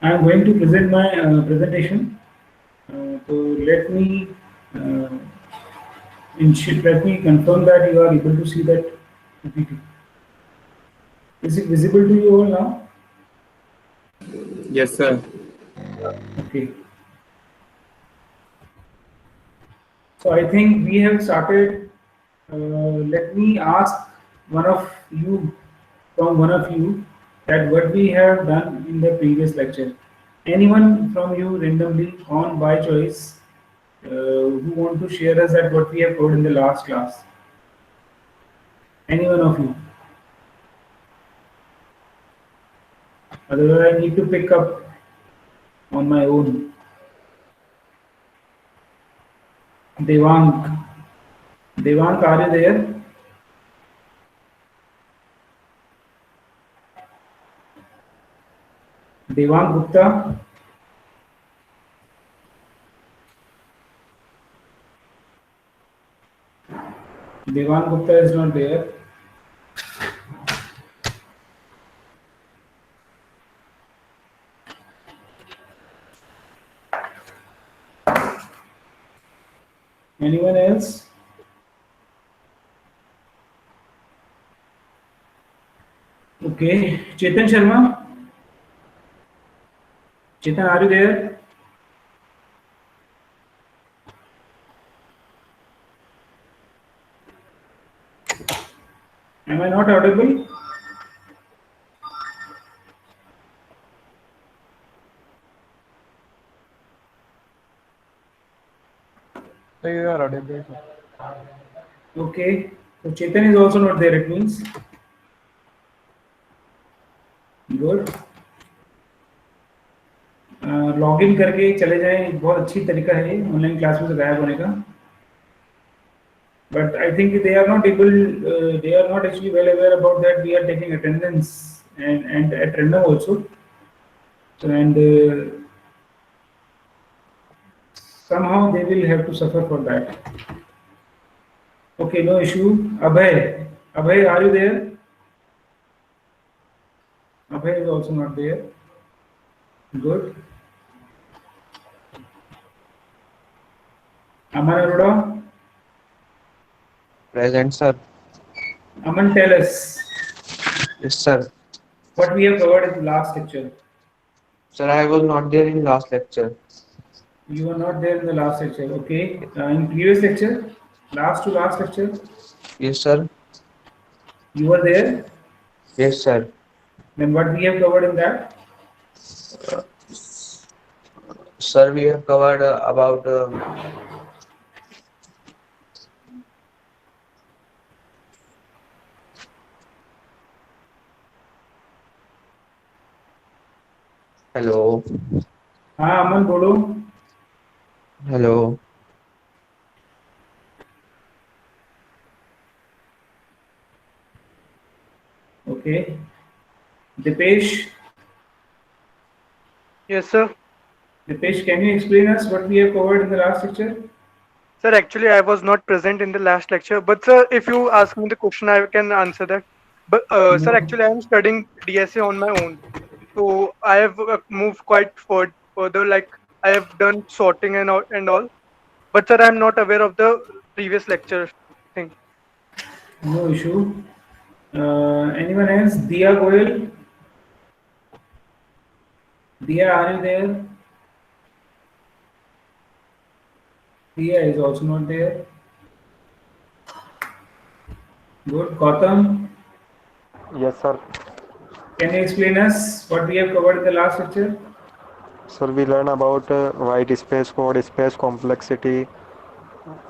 I am going to present my presentation. So let me uh, let me confirm that you are able to see that PPT. Is it visible to you all now? Yes, sir. Okay. So I think we have started. Let me ask one of you, from one of you, that what we have done in the previous lecture. Anyone from you randomly on by choice who want to share us that what we have covered in the last class? Any one of you? Otherwise, I need to pick up on my own. Devank. Devank, are you there? Devank Gupta. Devank Gupta is not there. Anyone else? Okay. Chetan Sharma. Chetan, are you there? Am I not audible? So you are audible. Okay. So Chetan is also not there, it means. Good. Log in करके चले जाएं, बहुत अच्छी तरीका है online class में से गायब होने का. But I think they are not able, they are not actually well aware about that we are taking attendance and at random also. So, and somehow they will have to suffer for that. Okay, no issue. Abhay, are you there? Abhay is also not there. Good. Aman Arora? Present, sir. Aman, tell us Yes, sir. what we have covered in the last lecture. Sir, I was not there in last lecture. You were not there in the last lecture, okay? In previous lecture, last to last lecture, Yes, sir. you were there. Yes, sir. Then what we have covered in that? Sir, we have covered about hello. हाँ अमन बोलो. Hello. Okay. Dipesh. Yes, sir. Dipesh, can you explain us what we have covered in the last lecture? Sir, actually, I was not present in the last lecture. But, sir, if you ask me the question, I can answer that. But, sir, No. actually, I am studying DSA on my own. So, I have moved quite further. Like, I have done sorting and all. But, sir, I am not aware of the previous lecture thing. No issue. Anyone else? Dia Goyal. Dia, are you there? Dia is also not there. Good. Gautam, Yes, sir. can you explain us what we have covered in the last lecture? Sir, we learn about white space, code space, complexity,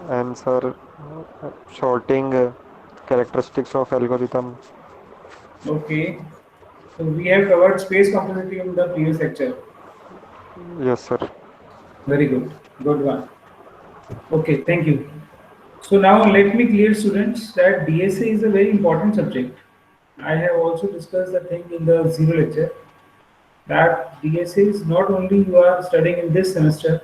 and sir, sorting characteristics of algorithm. Okay. So we have covered space complexity in the previous lecture. Yes, sir. Very good. Good one. Okay, thank you. So now let me clear students that DSA is a very important subject. I have also discussed the thing in the zero lecture that DSA is not only you are studying in this semester,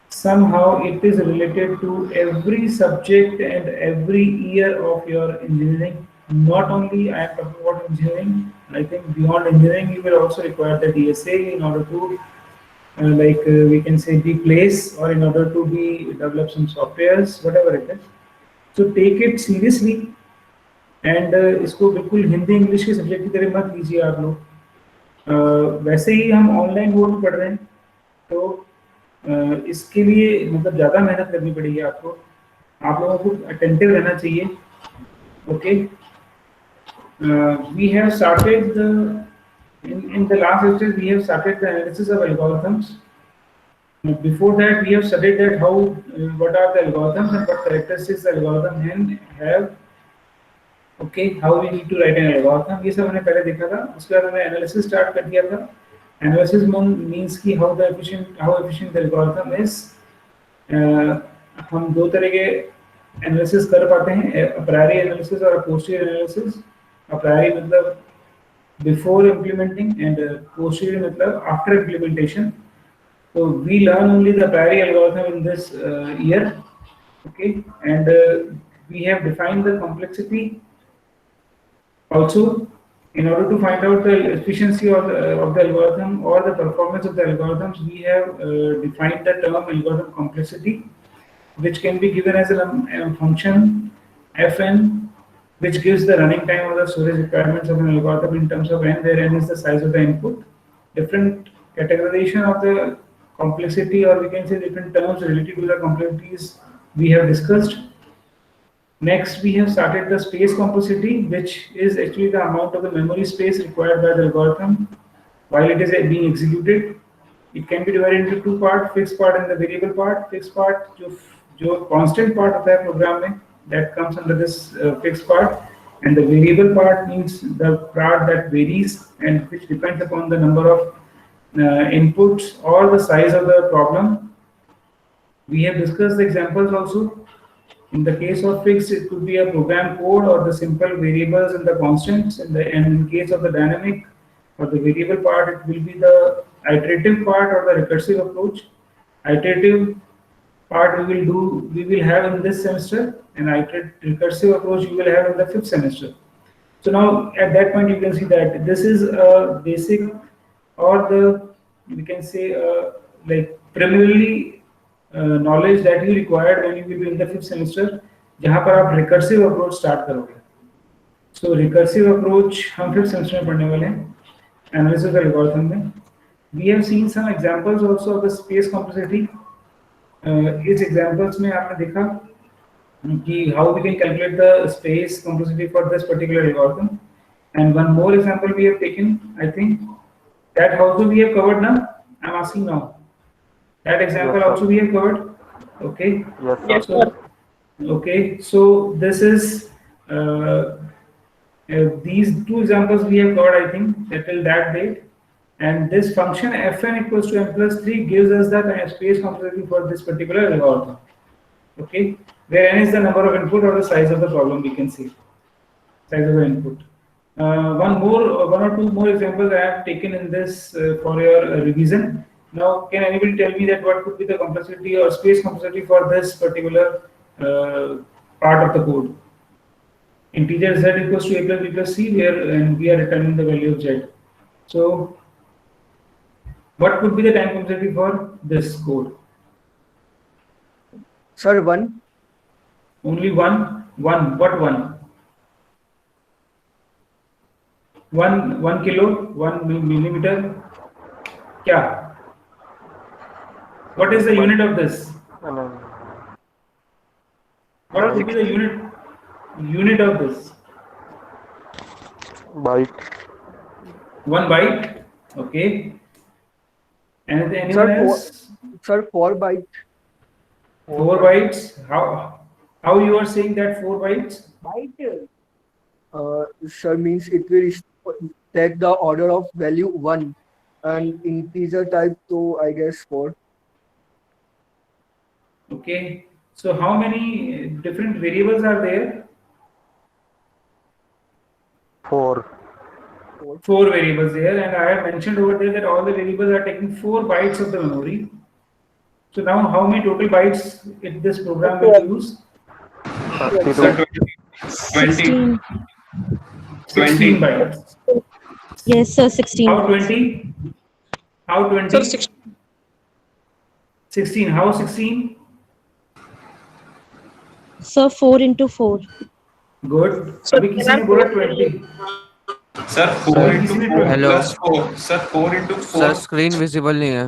somehow it is related to every subject and every year of your engineering not only I am talking about engineering. I think beyond engineering, you will also require the DSA in order to we can say be place or in order to be develop some softwares, whatever it is. So take it seriously and इसको बिल्कुल Hindi English के subject की तरह मत लीजिए आप लोग। वैसे ही हम ऑनलाइन बोर्ड में पढ़ रहे हैं तो इसके लिए मतलब ज़्यादा मेहनत करनी पड़ेगी आपको, आप लोगों को अटेंटिव रहना चाहिए। Okay, we have started in the last lecture we have started the analysis of algorithms. Before that we have studied that how what are the algorithms and what characteristics the algorithm have. Okay, how we need to write an algorithm, ये सब हमने पहले देखा था। उसके बाद हमने analysis start कर दिया था। एनालिसिस मींस कि how efficient the algorithm is। हम दो तरह के एनालिसिस कर पाते हैं, a priori एनालिसिस और a posterior analysis. a priori मतलब before implementing and posterior मतलब after implementation। So we learn only the priori algorithm in this year, okay, and we have defined the complexity also in order to find out the efficiency of the algorithm or the performance of the algorithms. We have defined the term algorithm complexity, which can be given as a function fn, which gives the running time or the storage requirements of an algorithm in terms of n, where n is the size of the input. Different categorization of the complexity, or we can say different terms related to the complexities we have discussed. Next, we have started the space complexity, which is actually the amount of the memory space required by the algorithm while it is being executed. It can be divided into two parts, fixed part and the variable part. Fixed part, जो constant part of that program में, that comes under this fixed part, and the variable part means the part that varies and which depends upon the number of inputs or the size of the problem. We have discussed the examples also. In the case of fixed, it could be a program code or the simple variables and the constants. And in case of the dynamic or the variable part, it will be the iterative part or the recursive approach. Iterative part we will have in this semester, and recursive approach you will have in the 5th semester. So now at that point you can see that this is a basic, or we can say like primarily knowledge that you required when you will be in the 5th semester, जहाँ पर आप recursive approach start करोगे। So recursive approach हम 5th semester में पढ़ने वाले हैं, analysis of algorithm में। We have seen some examples also of the space complexity. इस examples में आपने देखा कि how we can calculate the space complexity for this particular algorithm, and one more example we have taken. I think that also we have covered now. I'm asking now. That example Yes, also we have covered. Okay. Yes, sir. Okay. So this is these two examples we have covered. I think till that date. And this function fn equals to n plus 3 gives us the space complexity for this particular algorithm. Okay, where n is the number of input or the size of the problem, we can see size of the input. One or two more examples I have taken in this for your revision. Now, can anybody tell me that what could be the complexity or space complexity for this particular part of the code? Integer z equals to a plus b plus c, and we are returning the value of z. So what could be the time complexity for this code? Sir, 1. Only one. What one? 1 kilo, 1 millimeter. क्या? What is the unit of this? What would be the unit of this? Byte. 1 byte. Okay. Anyone Sir, else? Sir, 4 byte. 4 bytes. How you are saying that 4 bytes? Sir, means it will take the order of value 1 and integer type, so I guess 4. Okay. So how many different variables are there? 4. 4 variables there, and I have mentioned over there that all the variables are taking 4 bytes of the memory. So now how many total bytes this program will use? 32. 20. 16 bytes. Yes, sir. 16. How 20? How 20? Sir, 16. How 16? Sir, 4 into 4. Good. Sir, अभी किसी ने बोला 20. Sir 4 into 4 Hello. plus 4 sir 4 into 4 sir screen visible नहीं है,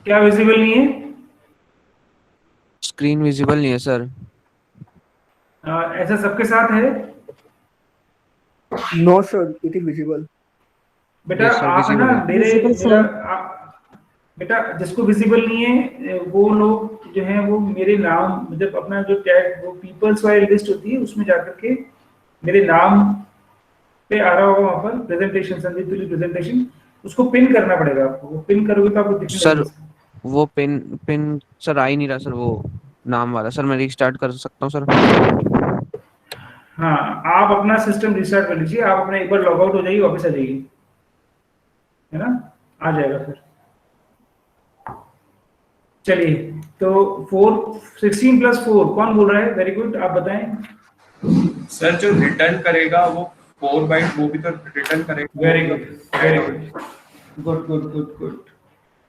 क्या visible नहीं है? Screen visible नहीं है सर। ऐसा सबके साथ है? No, sir. It is visible. बेटा Yes, sir, आप visible ना है। मेरे Visible, sir. बेटा जिसको विजिबल नहीं है वो लोग जो है वो मेरे नाम मतलब अपना जो टैग वो पीपल्स वाली लिस्ट होती है उसमें जाकर के मेरे नाम पे आ रहा होगा वहाँ पर प्रेजेंटेशन संदीप तुली प्रेजेंटेशन उसको पिन करना पड़ेगा आपको। वो पिन करोगे तो आपको दिखने सर लगेगा। वो पिन सर आ ही नहीं रहा सर, वो नाम वाला। सर मैं रिस्टार्ट कर सकता हूँ सर? हाँ आप अपना सिस्टम रिस्टार्ट कर लीजिए, आप अपना एक बार लॉग आउट हो जाइए वापस आ जाइए, है ना, आ जाएगा फिर। चलिए तो 16 + 4 कौन बोल रहा है? वेरी गुड, आप बताएं। सर जो रिटर्न करेगा वो 4 बाइट वो भी तो रिटर्न करेगा। Very good, very good, good.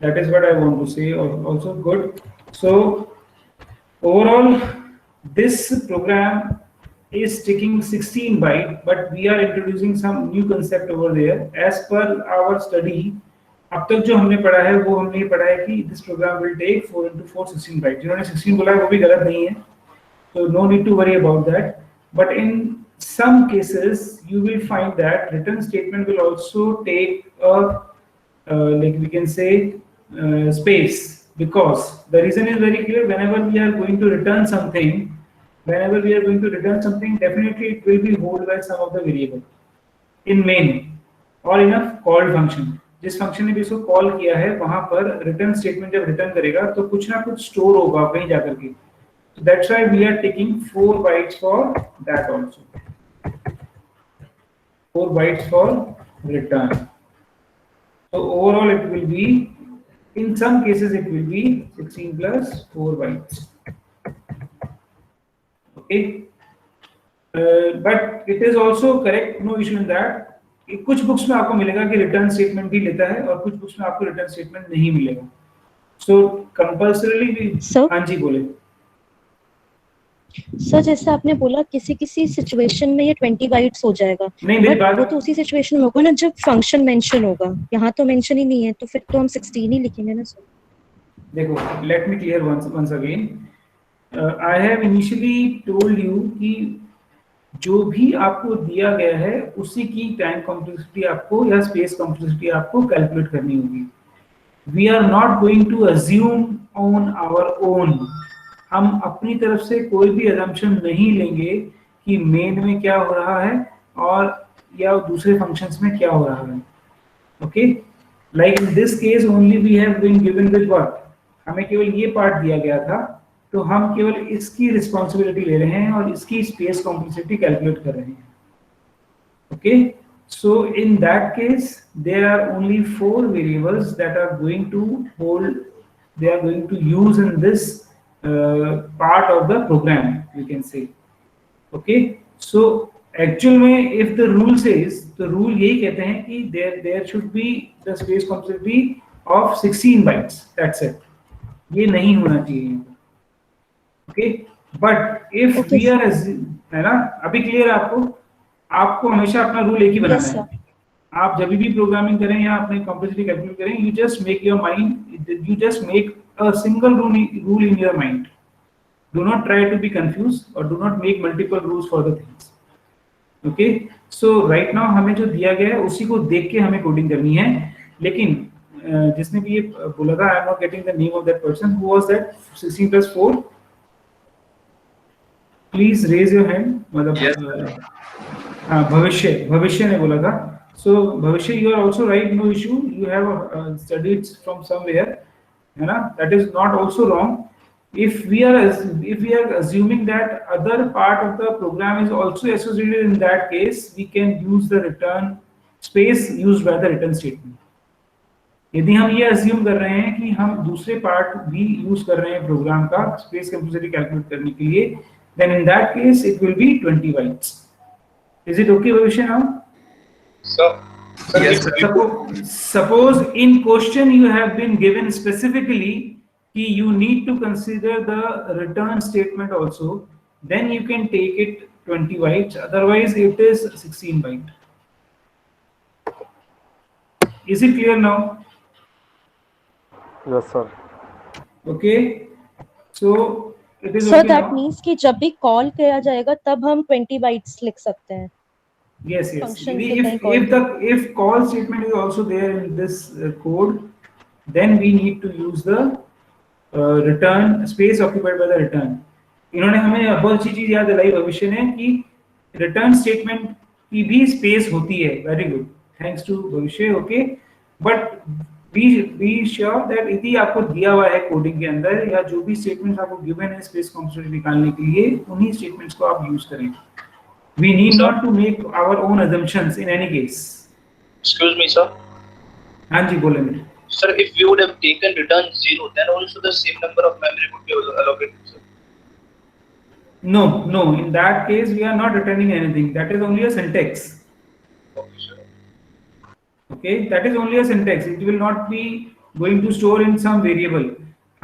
That is what I want to say. Also good. So overall, this program is taking 16 byte, but we are introducing some new concept over there. As per our study, अब तक जो हमने पढ़ा है वो हमने पढ़ा है कि this program will take 4 into 4 16 byte. जिन्होंने 16 बोला है वो भी गलत नहीं है, so no need to worry about that. But in some cases, you will find that return statement will also take a like we can say space, because the reason is very clear. Whenever we are going to return something, definitely it will be hold by some of the variable in main or in a called function. जिस function ने भी इसको call किया है वहां पर return statement जब return करेगा तो कुछ ना कुछ स्टोर होगा कहीं जाकर के। So that's why we are taking 4 bytes for that also. 4 bytes for return. So overall it will be, in some cases it will be 16 plus 4 bytes. Okay. But it is also correct, no issue in that. कुछ books में आपको मिलेगा कि return statement भी लेता है और कुछ बुक्स में आपको रिटर्न स्टेटमेंट नहीं मिलेगा। So compulsorily भी। Sir? हाँ जी बोले। सर जैसे आपने बोला किसी सिचुएशन में ये 20 बाइट्स हो जाएगा, नहीं मेरी बट बात वो तो उसी सिचुएशन में होगा ना जब फंक्शन मेंशन होगा। यहाँ तो मेंशन ही नहीं है, तो फिर तो हम 16 ही लिखेंगे ना सर। देखो, let me clear once again. I have initially told you कि जो भी आपको दिया गया है उसी की टाइम कॉम्प्लेक्सिटी आपको या स्पेस कॉम्प्लेक्सिटी आपको कैलकुलेट करनी होगी। We are not going to assume on our own. हम अपनी तरफ से कोई भी assumption नहीं लेंगे कि मेन में क्या हो रहा है और या दूसरे फंक्शंस में क्या हो रहा है। Okay? Like in this case only we have been given with what? हमें केवल ये पार्ट दिया गया था, तो हम केवल इसकी रिस्पॉन्सिबिलिटी ले रहे हैं और इसकी स्पेस कॉम्प्लेक्सिटी कैलकुलेट कर रहे हैं। Okay, so in that case there are only 4 variables that are going to hold, they are going to use in this part of the program, we can say. Okay, so actual में if the rule says, तो rule यही कहते हैं कि there should be the space complexity of 16 bytes, that's it. ये नहीं होना चाहिए। Okay, but if we are, है ना, अभी क्लियर है आपको हमेशा अपना रूल एक ही बनाना है। आप जब भी प्रोग्रामिंग करें या अपने कॉम्प्लेक्सिटी कैलकुलेट करें, you just make your mind, you just make a single rule in your mind. Do not try to be confuse और do not make multiple rules for the things. Okay, so right now हमें जो दिया गया है उसी को देख के हमें कोडिंग करनी है। लेकिन जिसने भी ये बोला था, I am not getting the name of that person, who was that 16 + 4, please raise your hand. मतलब हाँ, भविष्य ने बोला था। So Bhavishya, you are also right, no issue, you have studied from somewhere, है ना, that is not also wrong. if we are assuming that other part of the program is also associated, in that case we can use the return space used by the return statement. यदि हम ये assume कर रहे हैं कि हम दूसरे part भी यूज कर रहे हैं प्रोग्राम का स्पेस कॉम्प्लेक्सिटी कैलकुलेट करने के लिए, then in that case it will be 20 bytes. Is it okay, Bhavishya, now? So, sir, Yes, if sir. we put Suppose in question you have been given specifically कि you need to consider the return statement also, then you can take it 20 bytes. Otherwise, it is 16 byte. Is it clear now? Yes, sir. Okay. So it is sir okay that now. Means कि जब भी call किया जाएगा तब हम 20 bytes लिख सकते हैं Yes, yes. फंक्शन पे If कहीं call if the if call statement is also there in this code, then we need to use the return space occupied by the return. इन्होंने हमें बहुत अच्छी चीज याद दिलाई भविष्य ने कि रिटर्न स्टेटमेंट की भी स्पेस होती है. वेरी गुड, थैंक्स टू भविष्य. Okay, but be sure that यदि आपको दिया हुआ है कोडिंग के अंदर या जो भी स्टेटमेंट्स आपको गिवन है स्पेस कॉन्स्टेंट निकालने के लिए, उन्हीं स्टेटमेंट्स को आप यूज करें. We need Sir? not to make our own assumptions in any case. excuse me, sir. हाँ जी, बोले मेरे. Sir, if we would have taken return 0, then also the same number of memory would be allocated, sir. No, no. In that case, we are not returning anything. That is only a syntax. Okay, sir. Okay, that is only a syntax. It will not be going to store in some variable.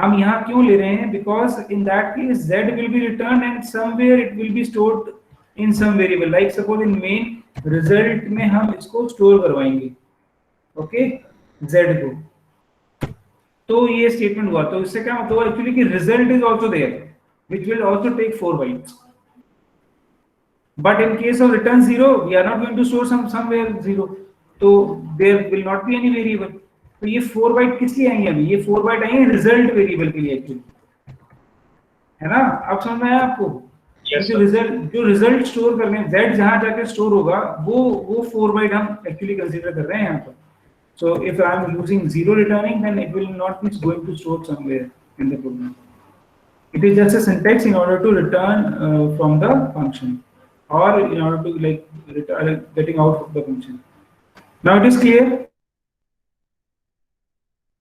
हम यहाँ क्यों ले रहे हैं? Because in that case, z will be returned and somewhere it will be stored in some variable. Like suppose in main result में हम इसको store करवाएंगे. Okay, z को. तो ये स्टेटमेंट हुआ. तो इससे क्या मतलब एक्चुअली कि result is also there which will also take 4 bytes. But in case of return 0 we are not going to store somewhere 0, तो there will not be any variable. तो ये 4 बाइट किस लिए आएंगे? अभी ये 4 बाइट आएंगे रिजल्ट वेरिएबल के लिए एक्चुअली, है ना? अब समझ में आया आपको? Yes, जो sir. रिजल्ट स्टोर करने z जहां जाके स्टोर होगा वो 4 बाइट हम एक्चुअली कंसीडर कर रहे हैं यहाँ पर. So if I am using 0 returning, then it will not be going to store somewhere in the program. It is just a syntax in order to return from the function, or in order to like return getting out of the function. Now it is clear.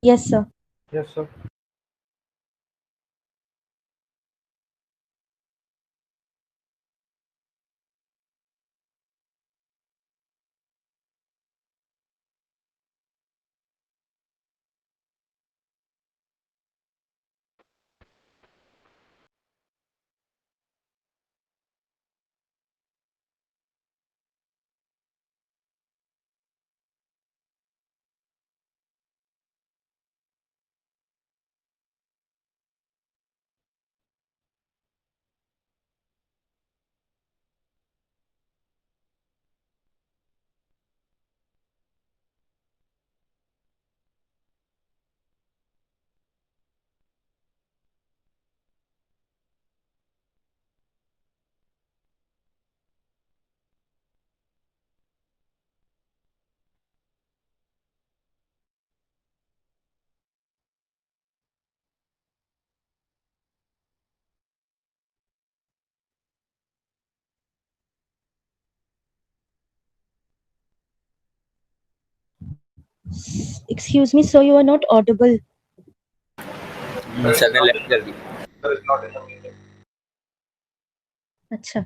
Yes sir. Yes, sir. Excuse me, sir, you are not audible. Sir ने left कर दी. Sir is not in the meeting. अच्छा.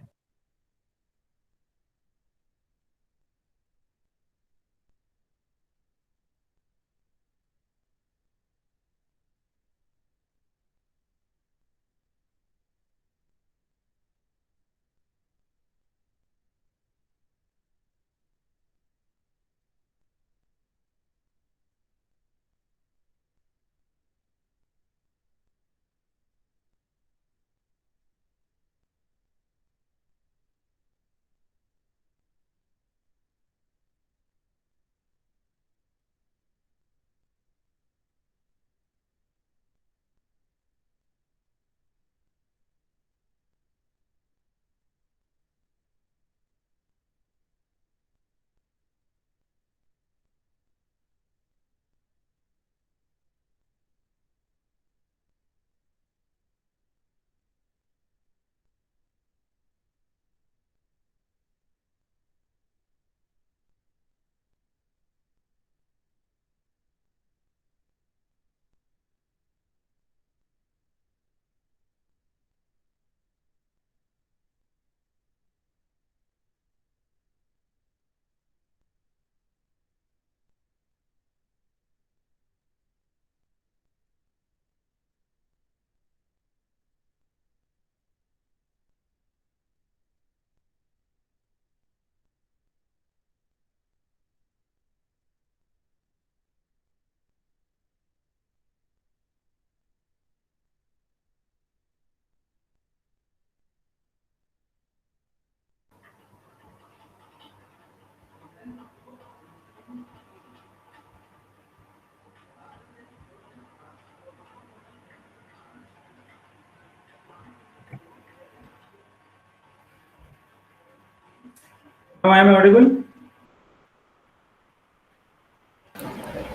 Now I am audible.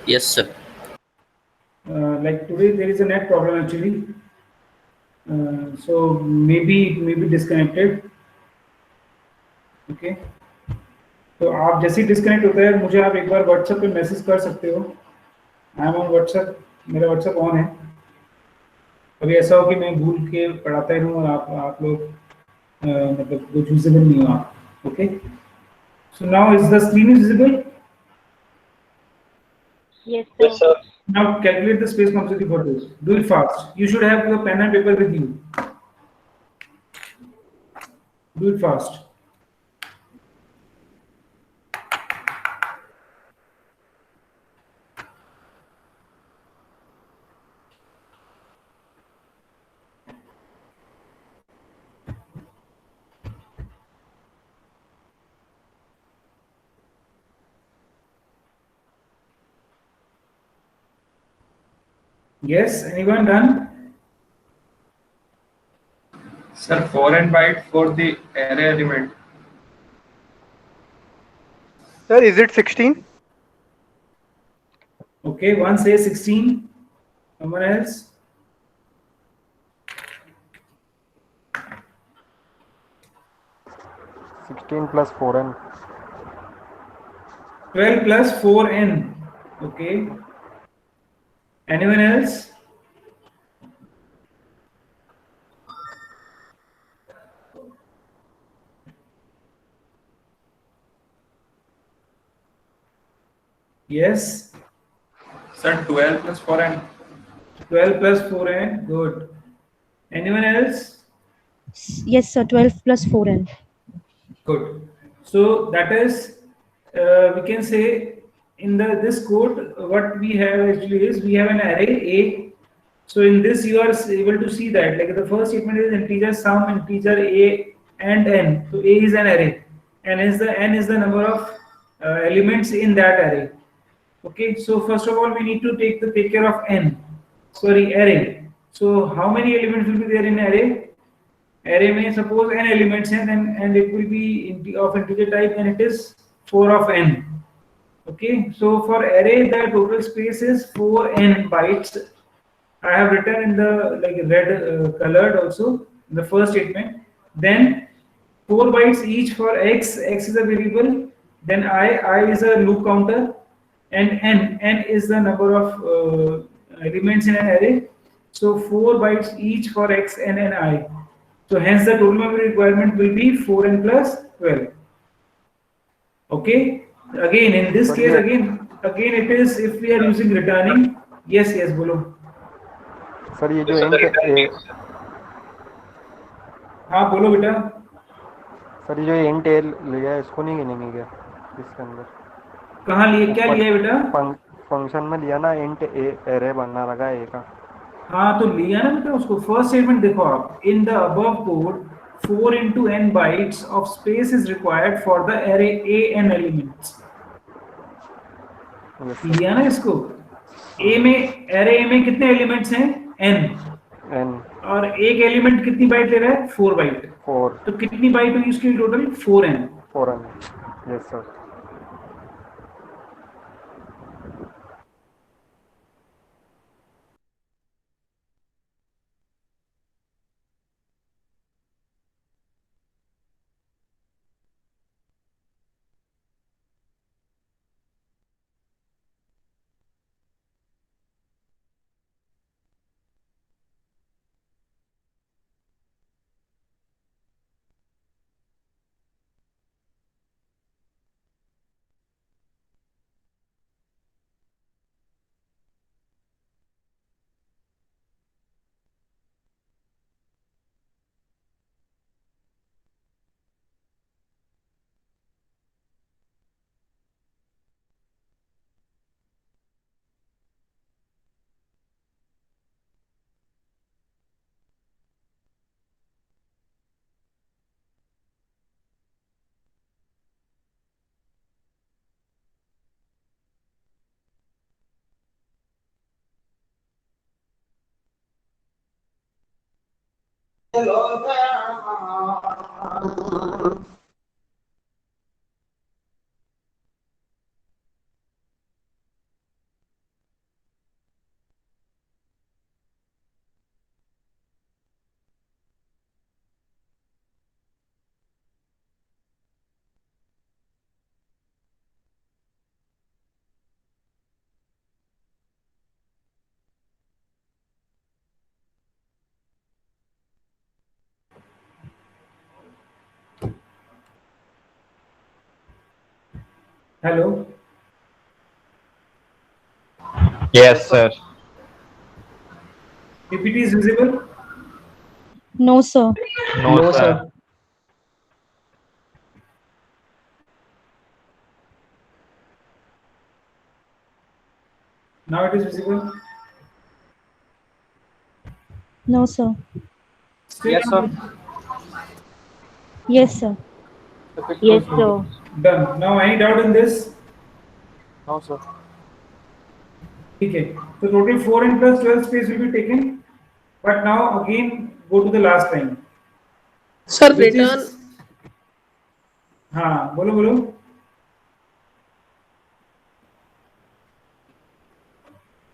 Yes, sir. Like today there is a net problem actually. So maybe it may be disconnected. Okay. तो आप जैसे ही disconnect होता है मुझे आप एक बार व्हाट्सएप पे मैसेज कर सकते हो. I am on WhatsApp. मेरा व्हाट्सएप ऑन है. कभी ऐसा हो कि मैं भूल के पढ़ाता ही रहूँ और आप लोग मतलब कुछ विजिबल नहीं हो आप. Okay. So now is the screen is visible. Yes, Yes, sir. sir. Now calculate the space complexity for this. Do it fast. You should have your pen and paper with you. Do it fast. Yes, anyone done? Sir, foreign byte for the array element. Sir, is it 16? Okay, one says 16. Someone else? 16 plus 4n. 12 plus 4n. Okay. Anyone else? Yes. Sir, 12 plus 4n. 12 plus 4n. Good. Anyone else? Yes, sir. 12 plus 4n. Good. So that is, we can say in this code, what we have actually is we have an array A. So in this you are able to see that like the first statement is integer sum integer A and n. So A is an array, and n is the number of elements in that array. Okay. So first of all we need to take care of array. So how many elements will be there in array? Array may suppose n elements and it will be of integer type and it is 4 of n. Okay, so for array the total space is 4n bytes. I have written in the like red colored also in the first statement. Then 4 bytes each for x is a variable. Then I is a loop counter, and n is the number of elements in an array. So 4 bytes each for x and I. So hence the total memory requirement will be 4n plus 12. Okay. Again in this case again it is if we are using returning. Yes, bolo. Sir ये जो Yes, sir, the int return a, is, हाँ बोलो बेटा. Sir ये जो int a लिया है इसको नहीं गिनेंगे क्या इसके अंदर? कहाँ लिए क्या लिया है बेटा? फंक्शन में लिया ना int a array बनना लगा a का. हाँ तो लिया ना बेटा उसको. फर्स्ट स्टेटमेंट देखो आप. In the above code 4 into n bytes of space is required for the array a n elements. लिया ना इसको. a में array a में कितने एलिमेंट्स हैं? n. और एक एलिमेंट कितनी बाइट ले रहा है? 4 बाइट. 4. तो कितनी बाइट हुई उसकी total? 4n. Yes sir. Hello. Yes, sir. PPT is visible? No, sir. No, sir. Now it is visible? No, sir. Still Yes, not? sir. Yes, sir. Yes, Okay. Done. Now any doubt in this? No, sir. Okay. So total 4 and plus 12 space will be taken. But now again go to the last line. Sir, Which return. is हाँ बोलो बोलो.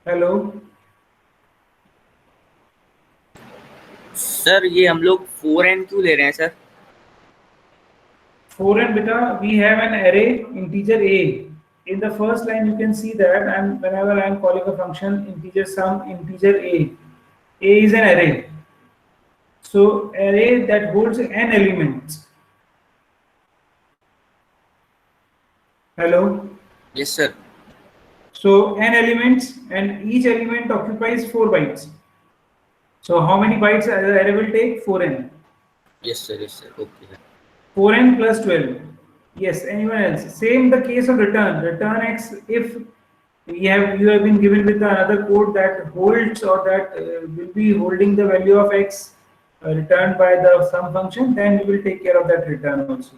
Hello. Sir ये हम लोग 4n क्यों ले रहे हैं sir? 4n beta, we have an array integer a. In the first line you can see that and whenever I am calling a function integer sum integer a is an array. So array that holds n elements. Hello. Yes sir. So n elements and each element occupies 4 bytes. So how many bytes the array will take? 4n. Yes sir. Yes sir. Okay. 4n plus 12. Yes. Anyone else? Same the case of return. Return x if you have been given with another code that holds or that will be holding the value of x returned by the sum function, then we will take care of that return also.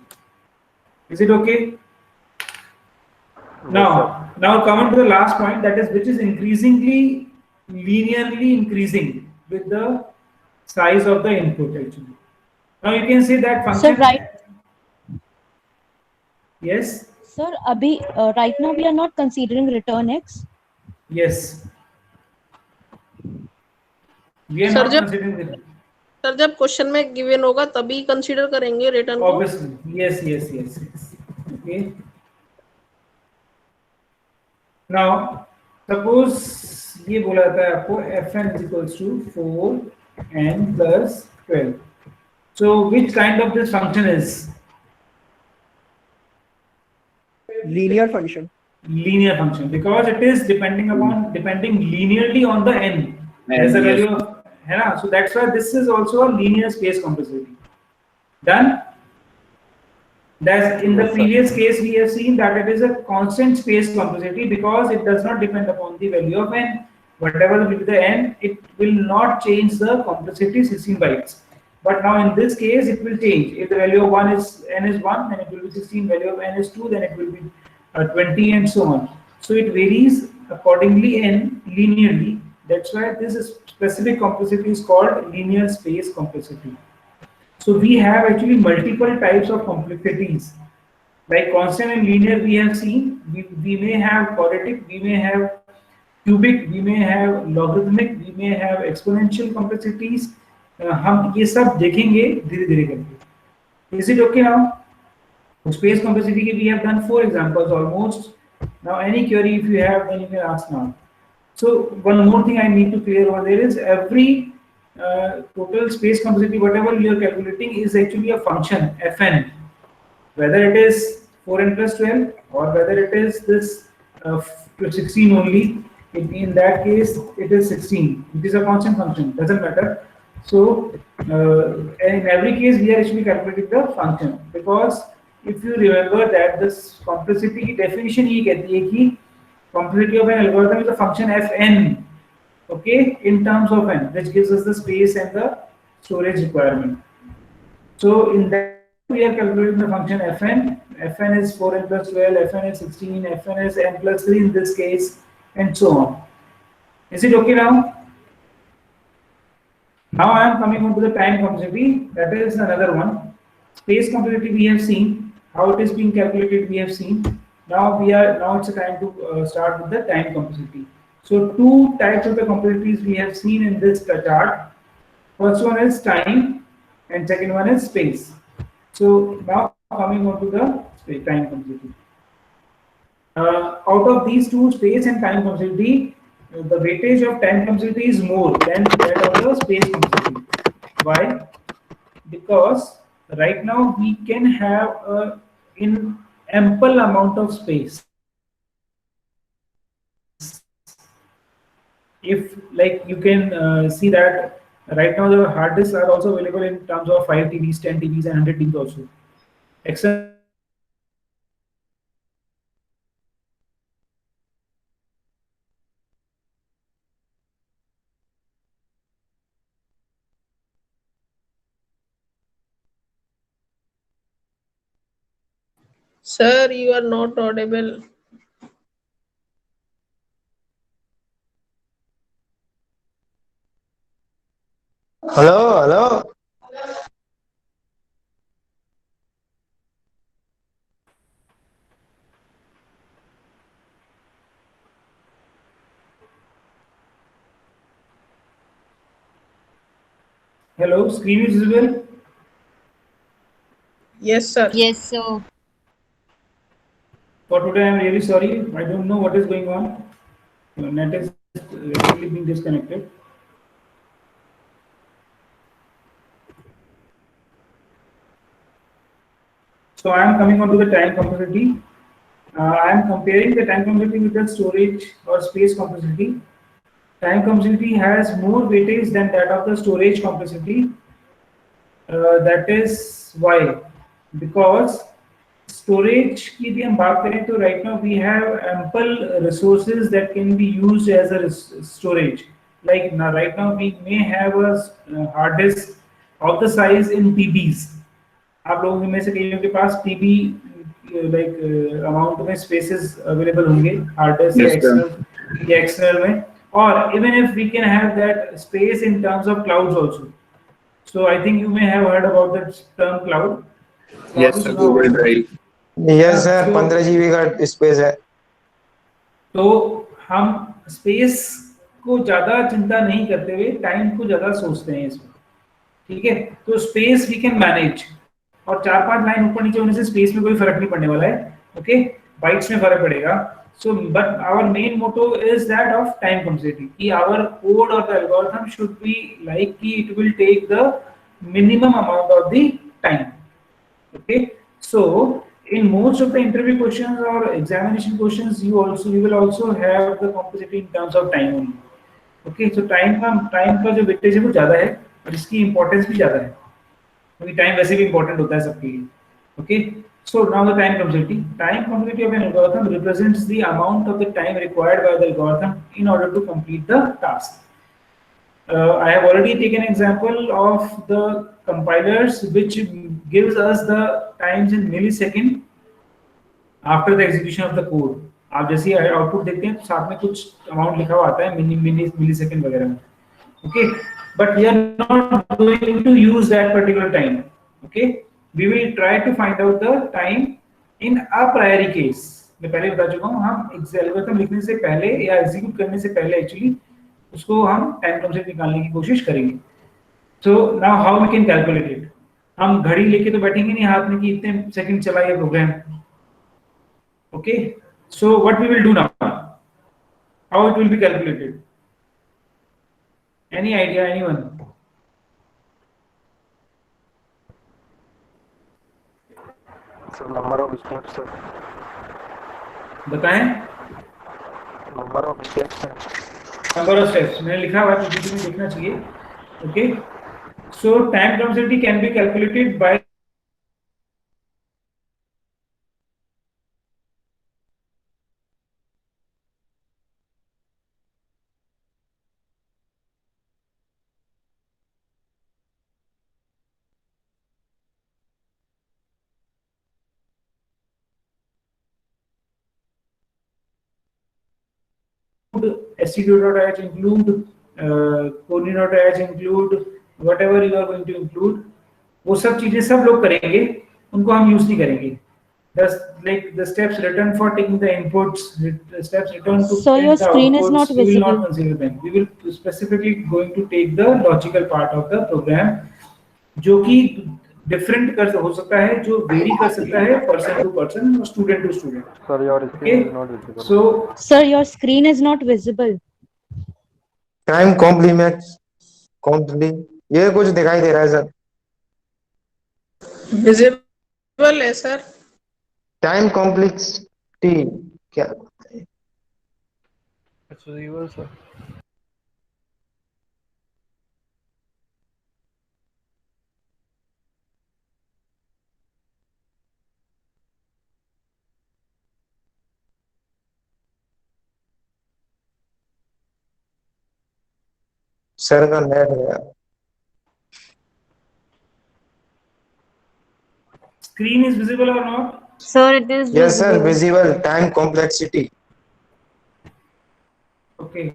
Is it okay? Now coming to the last point, that is which is increasingly linearly increasing with the size of the input actually. Now you can say that function. Sir, right. Yes. Sir, abhi, right now we are not considering return x. Yes. We are Sir, not considering it. Sir जब question में given होगा तभी consider करेंगे return को. Obviously. Yes. Okay. Now suppose ये बोला था आपको fn is equals to 4n plus 12. So which kind of this function is? Linear function. Linear function, because it is depending linearly on the n. As a value of, so that's why this is also a linear space complexity. Done. That's in the previous case we have seen that it is a constant space complexity because it does not depend upon the value of n. Whatever will be the n, it will not change the complexity 16 bytes. But now in this case it will change. If the value of n is 1, then it will be 16. Value of n is 2, then it will be 20 and so on. So it varies accordingly and linearly. That's why this specific complexity is called linear space complexity. So we have actually multiple types of complexities. Like constant and linear we have seen. We may have quadratic, we may have cubic, we may have logarithmic, we may have exponential complexities. हम ये सब देखेंगे धीरे-धीरे करके. Is it okay now? Space complexity we have done 4 examples almost. Now any query if you have, then you can ask now. So one more thing I need to clear over there is every total space complexity, whatever you are calculating, is actually a function fn. Whether it is 4n plus 12 or whether it is this 16 only, in that case it is 16. It is a constant function, doesn't matter. So in every case we are actually calculating the function, because if you remember that this complexity definition ये कहती है कि complexity of an algorithm is a function fn, okay, in terms of n, which gives us the space and the storage requirement. So in that we are calculating the function fn. Fn is 4n plus 12, fn is 16, fn is n plus 3 in this case, and so on. Is it okay now? Now I am coming on to the time complexity. That is another one. Space complexity we have seen. How it is being calculated we have seen. Now it's a time to start with the time complexity. So 2 types of the complexities we have seen in this chart. First one is time and second one is space. So now coming on to the time complexity. Out of these 2, space and time complexity, the weightage of time complexity is more than that of the space complexity. Why? Because right now we can have in ample amount of space. If like you can see that right now the hard disks are also available in terms of 5 TBs, 10 TBs, and 100 TBs also. External Sir, you are not audible. Hello, hello. Hello, screen is visible. Yes, sir. Yes, sir. For today, I'm really sorry. I don't know what is going on. Your net is rapidly being disconnected. So I am coming on to the time complexity. I am comparing the time complexity with the storage or space complexity. Time complexity has more weightage than that of the storage complexity. That is why, because storage की यदि हम बात करें तो right now we have ample resources that can be used as a storage. Like now, right now we may have a hard disk of the size in TBs. आप लोगों में से कईयों के पास TB like amount में spaces available होंगे hard disk या external में, or even if we can have that space in terms of clouds also. So I think you may have heard about the term cloud. Yes, sir. Google Drive. Yes, sir. 15 GB का space है. तो हम space को ज्यादा चिंता नहीं करते हुए टाइम को ज्यादा सोचते हैं इसमें. ठीक है, तो स्पेस वी कैन मैनेज, और 4-5 लाइन ऊपर नीचे होने से स्पेस में कोई फर्क नहीं पड़ने वाला है. ओके, बाइट्स में फर्क पड़ेगा. So, but our main motto is that of time complexity. कि our code or the algorithm should be like कि it will take the minimum amount of the time. Okay, so in most of the interview questions or examination questions, you will also have the complexity in terms of time only. Okay, so time का जो weightage है वो ज़्यादा है और इसकी importance भी ज़्यादा है, क्योंकि time वैसे भी important होता है सबके लिए. Okay. So now the time complexity. Time complexity of an algorithm represents the amount of the time required by the algorithm in order to complete the task. I have already taken an example of the compilers which gives us the times in millisecond after the execution of the code. आप जैसे output देखते हैं तो साथ में कुछ amount लिखा हुआ आता है मिलीसेकंड वगैरह में. Okay, but we are not going to use that particular time. Okay. We will try to find out the time in a priori case. मैं पहले बता चुका हूँ, हम एल्गोरिथम लिखने से पहले या एग्जीक्यूट करने से पहले एक्चुअली उसको हम टाइम कॉन्सेप्ट निकालने की कोशिश करेंगे. So now how we can calculate it? हम घड़ी लेके तो बैठेंगे नहीं हाथ में कि इतने सेकंड चला ये programme. Okay, so what we will do now? How it will be calculated? Any idea, anyone? Number of steps, sir. बताएं. Number of steps, sir. Number of steps मैंने लिखा हुआ है, पीपीटी में देखना चाहिए. Okay, so time complexity can be calculated by std.h, include coding.h, include whatever you are going to include. वो सब चीजें सब लोग करेंगे, उनको हम यूज नहीं करेंगे. The steps written for taking the inputs, the steps written to So your take the screen is outputs, not we will visible. not consider them. We will specifically going to take the logical part of the program, जो कि different कर हो सकता है, जो very कर सकता है पर्सन टू पर्सन और student to student. Sir, your screen is not visible. So Sir, your screen is not visible. Time complete. ये कुछ दिखाई दे रहा है सर. Visible है, sir. टाइम कॉम्प्लेक्सिटी क्या? सर सर का नेट गया। Screen is visible or not? Sir, it is yes sir, visible. Visible time complexity. Okay.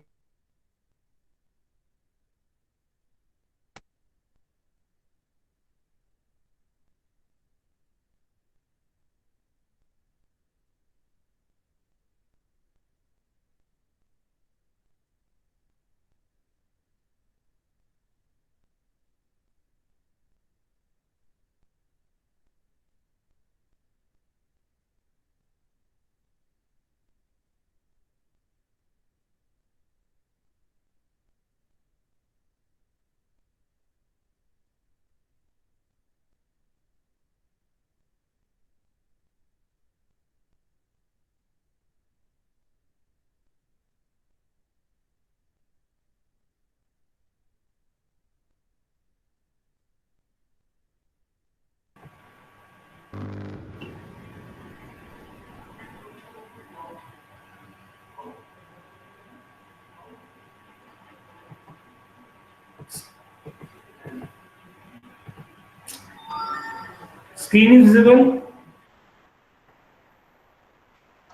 Screen is visible?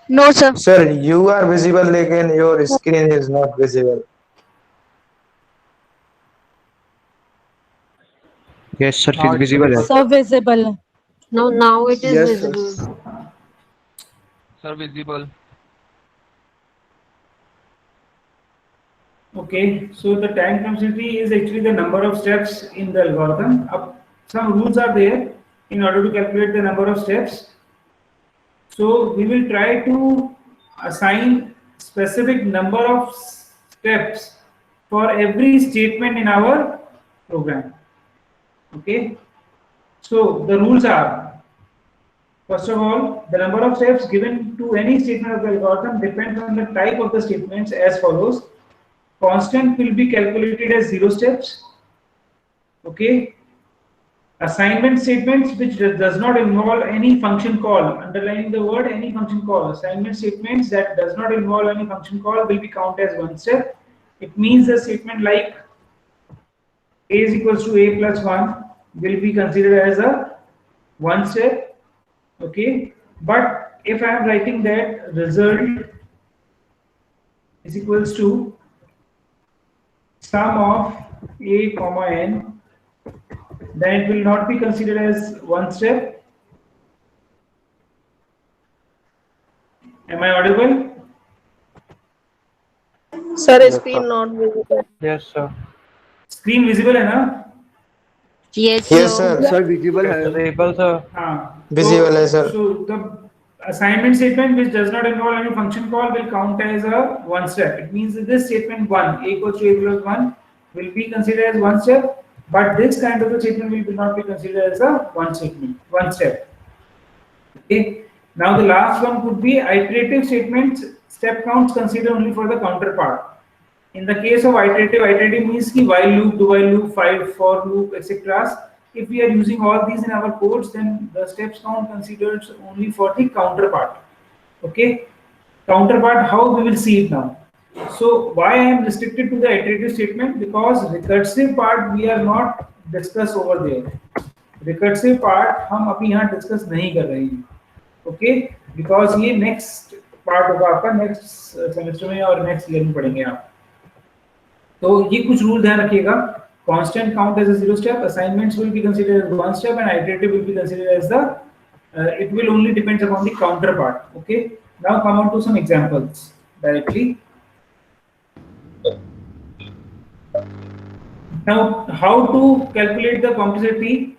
No, sir. Sir you are visible लेकिन your screen is not visible. Yes sir, Now फिर it's visible है। सब visible है। No, now it is Yes, sir. visible. Sir visible. Okay, so the time complexity is actually the number of steps in the algorithm. Some rules are there in order to calculate the number of steps. So we will try to assign specific number of steps for every statement in our program. Okay, so the rules are, first of all, the number of steps given to any statement of the algorithm depends on the type of the statements as follows. Constant will be calculated as 0 steps. Okay. Assignment statements which does not involve any function call, underlining the word any function call. Assignment statements that does not involve any function call will be counted as 1 step. It means a statement like a is equals to a plus 1 will be considered as a 1 step. Okay. But if I am writing that result is equals to sum of a comma n, then it will not be considered as 1 step. Am I audible? Sir, Yes, screen sir. not visible. Yes, sir. Screen visible है ना? Yes, yes sir. Sir, sir visible है। Visible, sir. हाँ. Visible है sir. So the assignment statement which does not involve any function call will count as a 1 step. It means that this statement 1, a equals to a plus 1 will be considered as 1 step, but this kind of a statement will not be considered as a 1 step. Okay. Now the last one could be iterative statements. Step counts considered only for the counterpart. In the case of iterative means ki while loop, do while loop, for loop, etc. If we are using all these in our codes, then the steps count considered only for the counterpart. Okay, counterpart, how we will see it now. So why I am restricted to the iterative statement? Because recursive part we are not discuss over there. Recursive part हम अभी यहाँ discuss नहीं कर रहे हैं. Okay, because ये next part होगा आपका next semester में और next year में पढ़ेंगे आप. तो ये कुछ रूल ध्यान रखिएगा. Constant count as a 0 step. Assignments will be considered as 1 step, and iterative will be considered as the. It will only depends upon the counterpart. Okay. Now come on to some examples directly. Now how to calculate the complexity?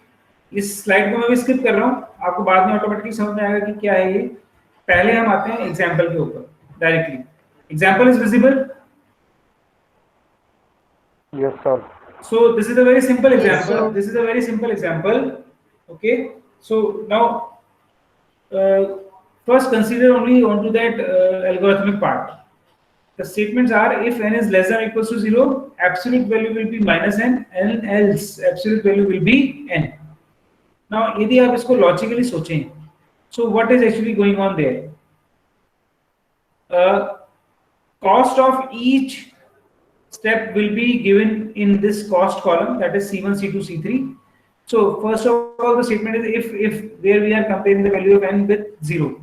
इस slide को मैं भी skip कर रहा हूँ. आपको बाद में ऑटोमेटिकली समझ में आएगा कि क्या है ये. पहले हम आते हैं एग्जाम्पल के ऊपर directly. Example is visible. Yes, sir. So this is a very simple Yes, example. sir. This is a very simple example. Okay. So now first consider only onto that algorithmic part. The statements are if n is less than or equals to 0, absolute value will be minus n, and else absolute value will be n. Now, यदि आप इसको logically सोचें, so what is actually going on there? Cost of each step will be given in this cost column, that is C1, C2, C3. So first of all, the statement is if where we are comparing the value of n with 0.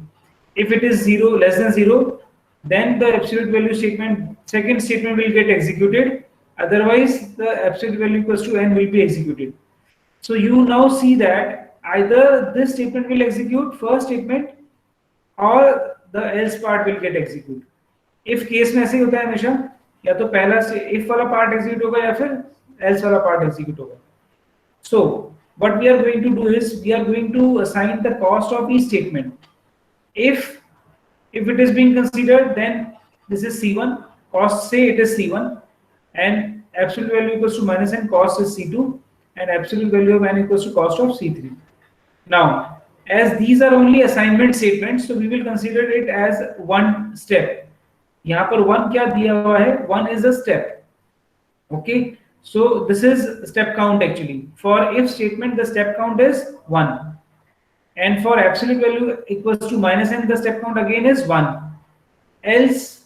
If it is 0 less than 0, then the absolute value statement, second statement will get executed. Otherwise, the absolute value equals to n will be executed. So you now see that either this statement will execute first statement or the else part will get executed. If case में ऐसे ही होता है हमेशा, या तो पहला if वाला part execute होगा या फिर else वाला part execute होगा. So what we are going to do is we are going to assign the cost of each statement. If it is being considered, then this is C1, cost say it is C1, and absolute value equals to minus n, cost is C2, and absolute value of n equals to cost of C3. Now, as these are only assignment statements, so we will consider it as one step. यहाँ पर one क्या दिया हुआ है? One is a step. Okay, so this is step count actually. For if statement, the step count is 1. And for absolute value equals to minus n, the step count again is 1. Else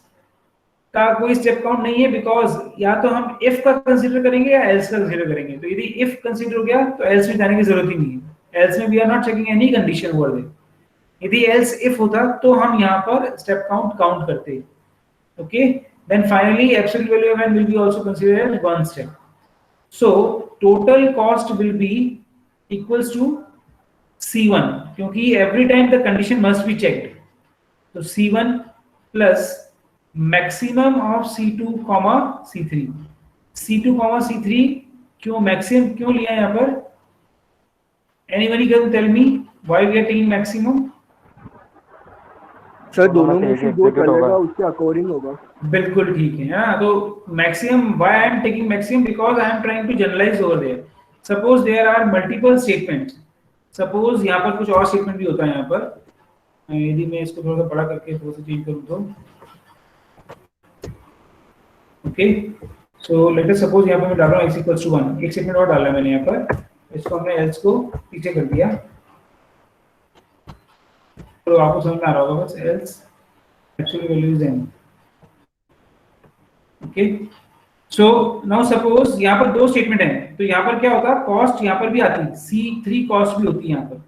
का कोई step count नहीं है, because या तो हम if का consider करेंगे या else का consider करेंगे. तो यदि if consider हो गया तो else में जाने की जरूरत ही नहीं है. Else में we are not checking any condition over there. यदि else if होता तो हम यहाँ पर step count करते. Okay. Then finally absolute value of n will be also considered as one step. So total cost will be equals to C1, क्योंकि every time the condition must be checked. So C1 plus maximum of C2, C3. C2, C3 क्यों maximum क्यों लिया यहाँ पर? Anybody can tell me why we are taking maximum? Sir दोनों में से जो चलेगा उसके अकॉर्डिंग होगा. बिल्कुल ठीक है. हाँ, तो maximum, why I am taking maximum? Because I am trying to generalize over there. Suppose there are multiple statements. Suppose यहाँ पर कुछ और statement भी होता है यहाँ पर. यदि मैं इसको थोड़ा सा बड़ा करके थोड़ा सा चेंज करूँ तो, okay. So let us suppose यहाँ पर मैं डाल रहा हूँ x equals to 1. एक statement और डाला है मैंने यहाँ पर. इसको हमने else को पीछे कर दिया. तो आपको समझ में आ रहा होगा बस else actual value is n. Okay. So now suppose यहाँ पर दो statement हैं, तो यहाँ पर क्या होता है? Cost यहाँ पर भी आती है, C3 cost भी होती है यहाँ पर.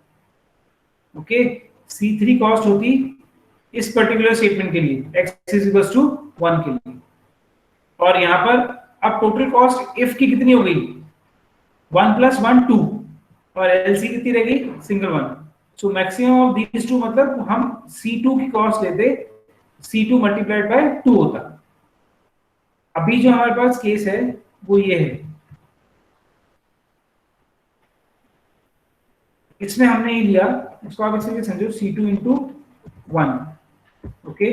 Okay, C3 cost होती इस particular statement के लिए x is equals to 1 के लिए. और यहाँ पर अब total cost if की कितनी हो गई? 1 plus 1 2 और LC कितनी रह गई? Single 1. So maximum of these two मतलब हम C2 की cost लेते, C2 multiplied by 2 होता. अभी जो हमारे पास केस है वो ये है. इसमें हमने ये लिया, इसको आप इसे समझो C2 into 1, okay,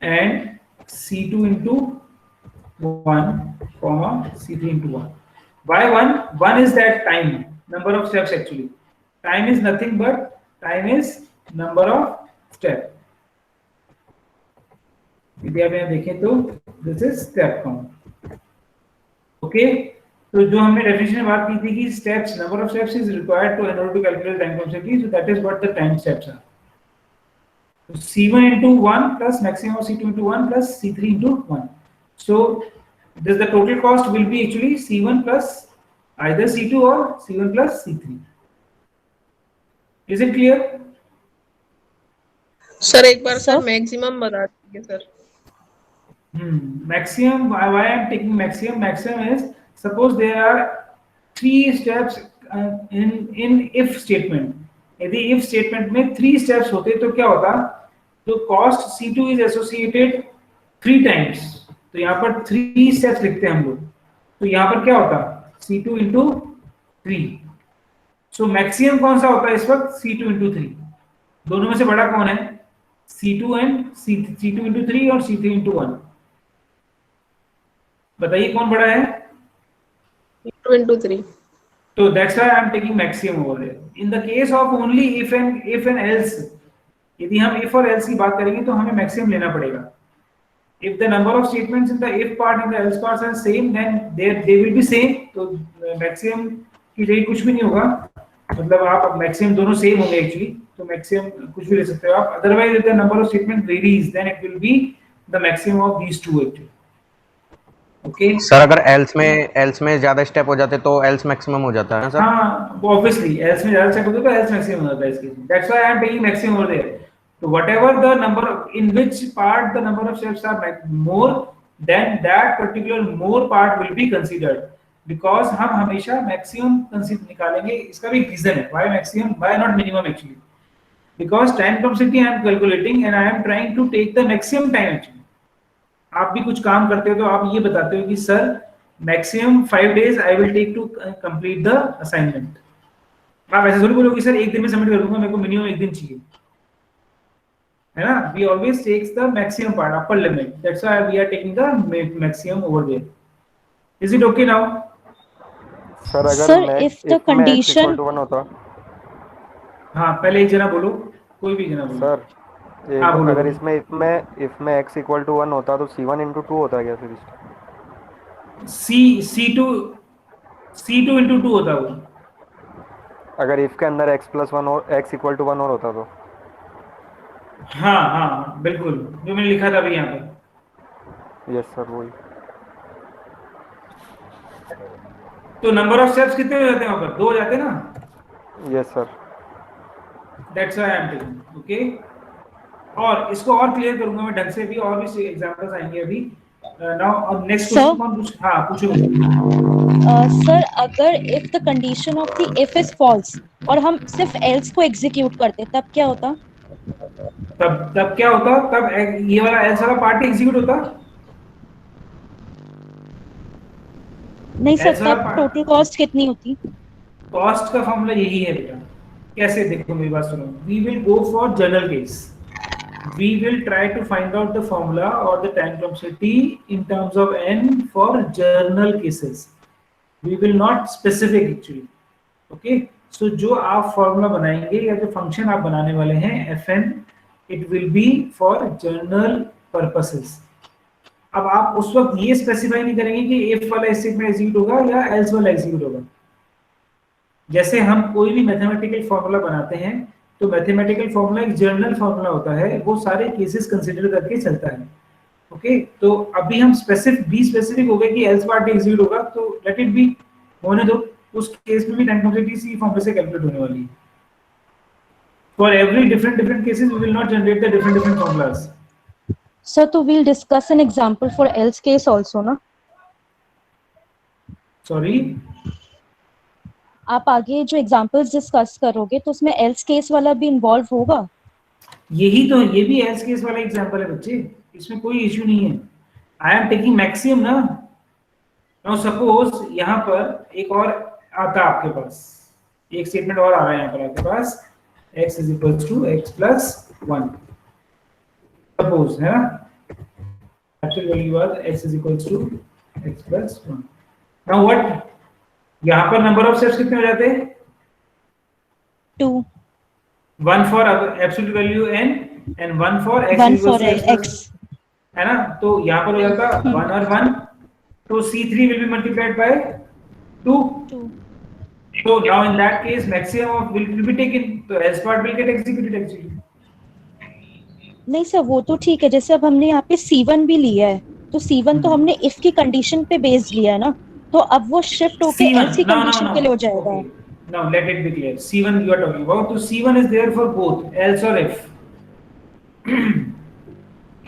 and C2 into 1, C3 into 1. Why 1? 1 is that time, number of steps actually. Time is nothing but time is number of steps. यदि आप यहाँ देखें तो this is step count. Okay, तो जो हमने डेफिनेशन में बात की थी कि steps, number of steps is required to in order to calculate time complexity, so that is what the time steps are. So C1 into 1 plus maximum of C2 into 1 plus C3 into 1. So this the total cost will be actually C1 plus either C2 or C1 plus C3. Is it clear? Sir एक बार sir maximum बता दीजिए sir. Maximum, why I am taking maximum? Maximum is suppose there are 3 steps in if statement. यदि if statement में 3 steps होते तो क्या होता? तो cost C2 is associated 3 times. तो यहाँ पर 3 steps लिखते हैं हम लोग. तो यहाँ पर क्या होता? C2 into 3. So maximum कौन सा होता है इस वक्त? C2 into 3. दोनों में से बड़ा कौन है? C2 and C2 into 3 और C3 into 1. बताइए कौन बड़ा है? C2 into 3. So that's why I'm taking maximum over there. In the case of only if and else, यदि हम if और else की बात करेंगे तो हमें maximum लेना पड़ेगा. If the number of statements in the if part and the else parts are same, then they will be same. तो maximum की जगह कुछ भी नहीं होगा. मतलब आप maximum दोनों same होंगे actually. तो maximum कुछ भी ले सकते हो आप. Otherwise, if the number of statement varies, then it will be the maximum of these two actually. Okay. Sir अगर else में ज्यादा स्टेप हो जाते तो else मैक्सिमम हो जाता है ना सर? हाँ, obviously else में ज्यादा स्टेप होते तो else maximum हो जाता है इसके. That's why I am taking maximum over there. So whatever the number in which part the number of steps are more, then that particular more part will be considered. Because हम हमेशा maximum निकालेंगे. इसका भी reason है. Why maximum? Why not minimum actually? Because time complexity I am calculating and I am trying to take the maximum time actually. आप भी कुछ काम करते हो तो आप ये बताते हो कि sir maximum 5 days I will take to complete the assignment. आप ऐसे थोड़ी बोलोगे सर एक दिन में सबमिट कर दूंगा, मेरे को मिनिमम एक दिन चाहिए, है ना. We always takes the maximum part, upper limit. That's why we are taking the maximum over there. Is it okay now? Sir अगर if the condition होता. हाँ, पहले एक जना बोलो, कोई भी जना बोलो. सर अगर इसमें if में x equal to 1 होता तो c1 into 2 होता क्या फिर? c2 into 2 होता वो. अगर if के अंदर x plus 1 और x equal to 1 और होता तो? हाँ बिल्कुल, जो मैंने लिखा था अभी यहाँ पे. यस सर वही. तो नंबर ऑफ स्टेप्स कितने हो जाते हैं वहाँ पर? 2 हो जाते हैं ना. Yes sir. That's why I am taking. Okay. और इसको और क्लियर करूंगा मैं ढंग से भी, और भी एग्जांपल्स आएंगे अभी. नाउ नेक्स्ट क्वेश्चन कौन पूछ? हाँ पूछो. सर अगर if the condition of the if is false और हम सिर्फ else को एग्जीक्यूट करते तब क्या होता? तब क्या होता? तब ये वाला else वाला पार्ट एग्जीक्यूट होता. नहीं सर, तब टोटल कॉस्ट कितनी होती? कॉस्ट का फॉर्मूला यही है बेटा. कैसे? देखो मेरी बात सुनो. We will go for general case. We will try to find out the formula or the time complexity in terms of n for journal cases. We will not specific actually. Okay. So जो आप formula बनाएंगे या जो function आप बनाने वाले हैं fn, it will be for journal purposes. अब आप उस वक्त ये specify नहीं करेंगे कि if वाला स्टेटमेंट execute होगा या else वाला execute होगा. जैसे हम कोई भी मैथमेटिकल फॉर्मूला बनाते हैं तो मैथमेटिकल फॉर्मूला एक जर्नल फॉर्मूला होता है, वो सारे केसेस कंसीडर करके चलता है. ओके. तो अभी हम स्पेसिफिक हो गए कि एल्स पार्ट एग्जीक्यूट होगा, तो लेट इट बी, होने दो. उस केस में भी टाइम कॉम्प्लेक्सिटी सी फॉर्मूले से कैलकुलेट होने वाली है. For every different cases we will not generate the different formulas. Sir तो we'll discuss an example for else case also ना? सॉरी, आप आगे जो एग्जांपल्स डिस्कस करोगे तो उसमें एल्स केस वाला भी इन्वॉल्व होगा? यही तो, ये भी एल्स केस वाला एग्जांपल है बच्चे, इसमें कोई इशू नहीं है. आई एम टेकिंग मैक्सिमम ना. नाउ सपोज यहाँ पर एक और आता है आपके पास, एक स्टेटमेंट और आ रहा है यहाँ पर आपके पास, x is equals to x plus 1. Suppose है ना, actual value was x is equals to x plus 1. Now what, यहाँ पर नंबर ऑफ स्टेप्स कितने हो जाते हैं? 2. 1 for absolute value n and 1 for x. 1 for x है ना. तो यहाँ पर हो जाता 1 और 1, तो c3 will be multiplied by 2. So now in that case maximum of will be taken, so else part will get executed actually. नहीं सर वो तो ठीक है, जैसे अब हमने यहाँ पे C1 भी लिया है तो C1 तो हमने if की कंडीशन पे बेस्ड लिया है ना, तो अब वो शिफ्ट होके else की कंडीशन के लिए हो जाएगा. Now let it be clear. C1 you are talking about, so C1 is there for both else or if.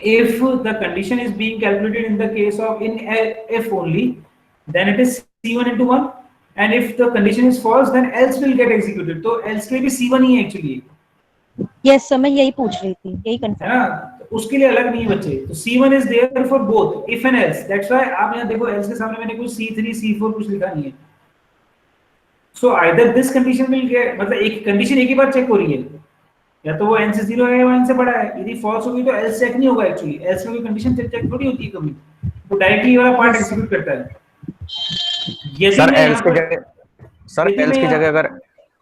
If the condition is being calculated in the case of in if only, then it is C1 into 1, and if the condition is false, then else will get executed. तो else के लिए भी C1 ही है actually. Yes sir, मैं यही पूछ रही थी, यही कंफर्म है ना. उसके लिए अलग नहीं है बच्चे. तो C1 is there for both if and else. That's why आप यहाँ देखो else के सामने मैंने कुछ C3 C4 कुछ लिखा नहीं है. So either this condition will get, मतलब एक कंडीशन एक ही बार चेक हो रही है, या तो वो n से 0 है या n से बड़ा है. यदि false होगी तो else चेक नहीं होगा actually. else में कोई कंडीशन चेक थोड़ी होती है कभी, तो डायरेक्टली वाला पार्ट एग्जीक्यूट करता है. सर else के जगह सर यदि एल्स मैं की जगह अगर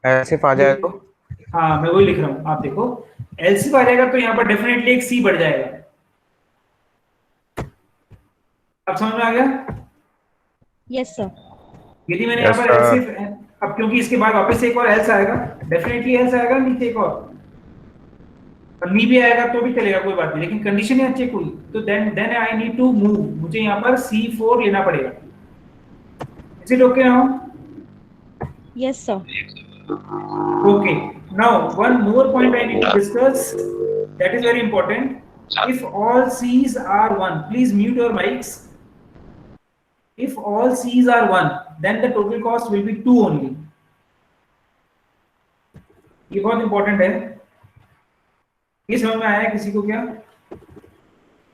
एल्सिफ आ जाए तो? हाँ मैं वही लिख रहा हूँ, आप देखो एल्सिफ आ जाएगा तो यहाँ पर डेफिनेटली एक सी बढ़ जाएगा। अब समझ में आ गया? Yes sir. यदि मैंने यहाँ Yes, पर sir. एल्सिफ, अब क्योंकि इसके बाद वापस एक और एल्स आएगा, डेफिनेटली एल्स आएगा, नीचे एक और नी भी आएगा तो भी चलेगा, कोई बात नहीं, लेकिन कंडीशन यहाँ चेक हुई तो then I need to move, मुझे यहाँ पर C4 लेना पड़ेगा। Is it okay now? Yes sir. Okay, now one more point I need to discuss, that is very important. If all C's are 1, please mute your mics. If all C's are 1, then the total cost will be 2 only. ये बहुत important है, ये समझ में आया किसी को क्या?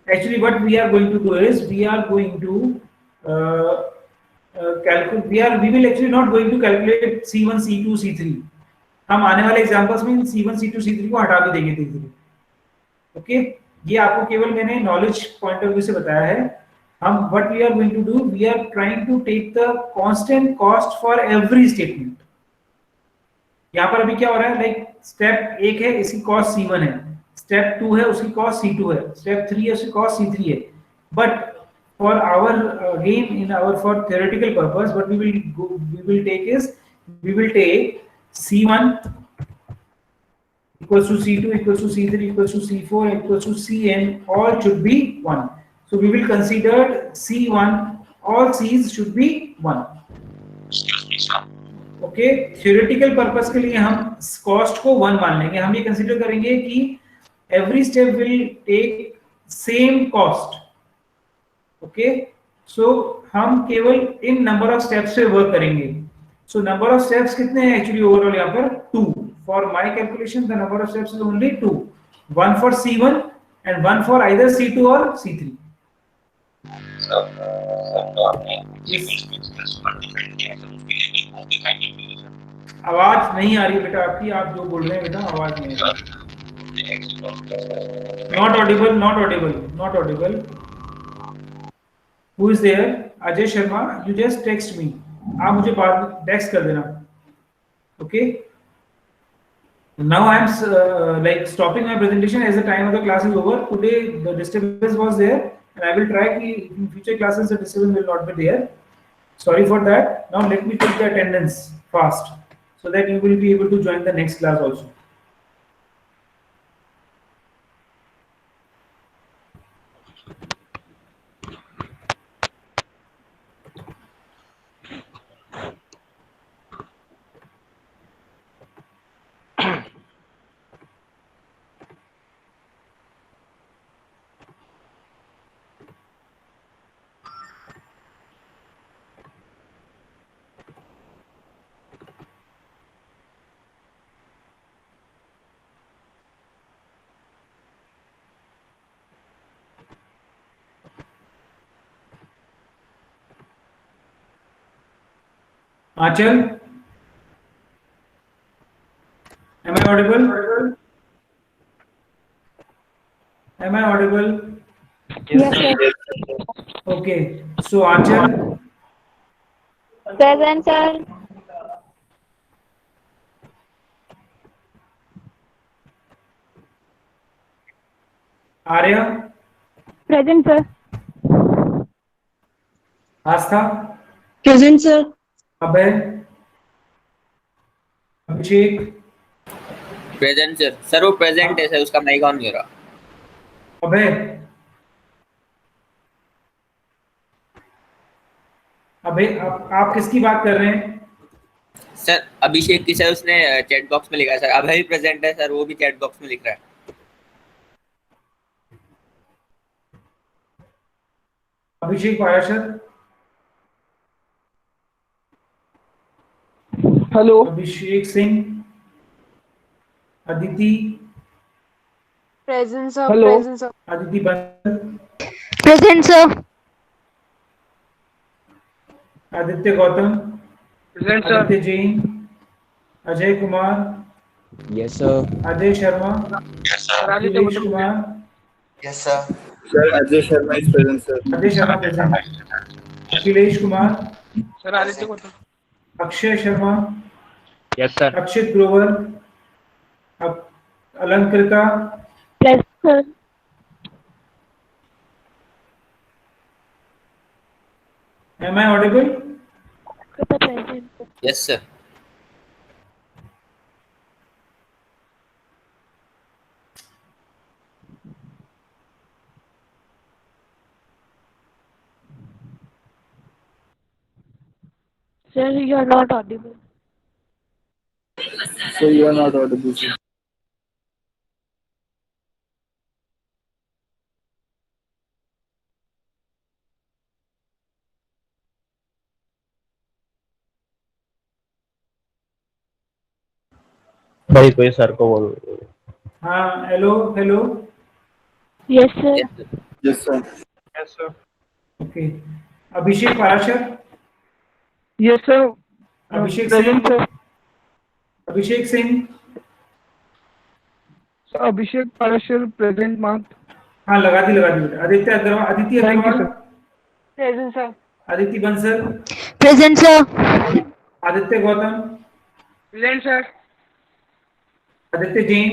Actually what we are going to do is we are going to calculate, we will actually not going to calculate C1, C2, C3. हम आने वाले एग्जांपल्स में C1, C2, C3 को हटा भी देंगे धीरे धीरे। ओके, ये आपको केवल मैंने नॉलेज पॉइंट ऑफ व्यू से बताया है। हम what we are going to do, we are trying to take the constant cost for every statement. यहाँ पर अभी क्या हो रहा है, लाइक स्टेप 1 है, इसकी कॉस्ट C1 है, स्टेप 2 है, उसकी कॉस्ट C2 है, स्टेप 3 है, उसकी कॉस्ट C3 है। But for our again in our for theoretical purpose, what we will take is we will take C1 equals to C2 equals to C3 equals to C4 equals to Cn, all should be 1. So we will consider C1, all C's should be 1. Okay, theoretical purpose के लिए हम cost को 1 मान लेंगे। हम ये consider करेंगे कि every step will take same cost. Okay, so हम केवल इन नंबर ऑफ स्टेप्स पे वर्क करेंगे। सो नंबर ऑफ स्टेप्स कितने हैं एक्चुअली ओवरऑल यहाँ पर 2। For my calculation the number of steps is only 2, 1 for C1 and 1 for either C2 और C3। आवाज नहीं आ रही है बेटा आपकी, आप जो बोल रहे हैं बेटा आवाज नहीं आ रही। Not Audible, not Audible, not Audible. Who is there? Ajay Sharma, you just text me. आप मुझे बाद में text कर देना. Okay. Now I am like stopping my presentation as the time of the class is over. Today the disturbance was there, and I will try कि in future classes the disturbance will not be there. Sorry for that. Now let me take the attendance fast, so that you will be able to join the next class also. Achal, am I audible? Am I audible? Yes, sir. Okay, so Achal, Present, sir. Arya, Present, sir. Astha, Present, sir. Abhay, Abhishek, present sir. Sir वो present है sir, उसका mic on नहीं हो रहा। अभय, अभय आप किसकी बात कर रहे हैं? सर अभिषेक की सर, उसने चैट बॉक्स में लिखा है सर। अभय भी प्रेजेंट है सर, वो भी चैट बॉक्स में लिख रहा है। Abhishek Parashar, hello, Abhishek Singh, Aditi, Present, sir. Hello. Present, sir. Aditi Bansal, Present, sir. Aditya Gautam, Present, sir. Aditya Jain, Ajay Kumar, Yes, sir. Ajay Sharma, Akhilesh Kumar, Yes, sir. Sir, Ajay Sharma is present, sir. Ajay Sharma present, Akhilesh Kumar, Sir, Aditya Gautam. Akshay Sharma, yes sir. Akshit Grover, Alankrita, Present, sir. am I audible? Present. Yes, sir. Sir, you are not audible. So you are not audible, sir. भाई कोई sir को बोल। हाँ, hello hello. Yes, sir. Yes, sir. Yes, sir. Okay, Abhishek Parashar, Yes, sir. Abhishek Present, Singh, sir. Abhishek Singh, So, Abhishek Parashar, present, marked. हाँ लगा दी बेटा। Aditya Agarwal, Aditi Thank you, Agarwal, sir. Present, sir. Aditya Bansal, Present, sir. Aditya Gautam, Present, sir. Aditya Jain,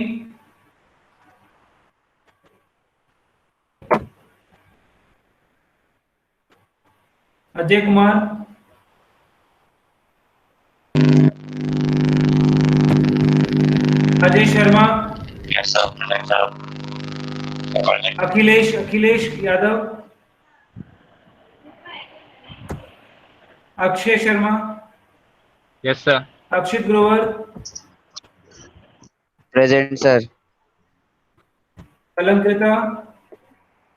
Ajay Kumar, Ajay Sharma, Akhilesh Yadav, Akshay Sharma, yes sir. Akshit Grover, present sir. Alankrita,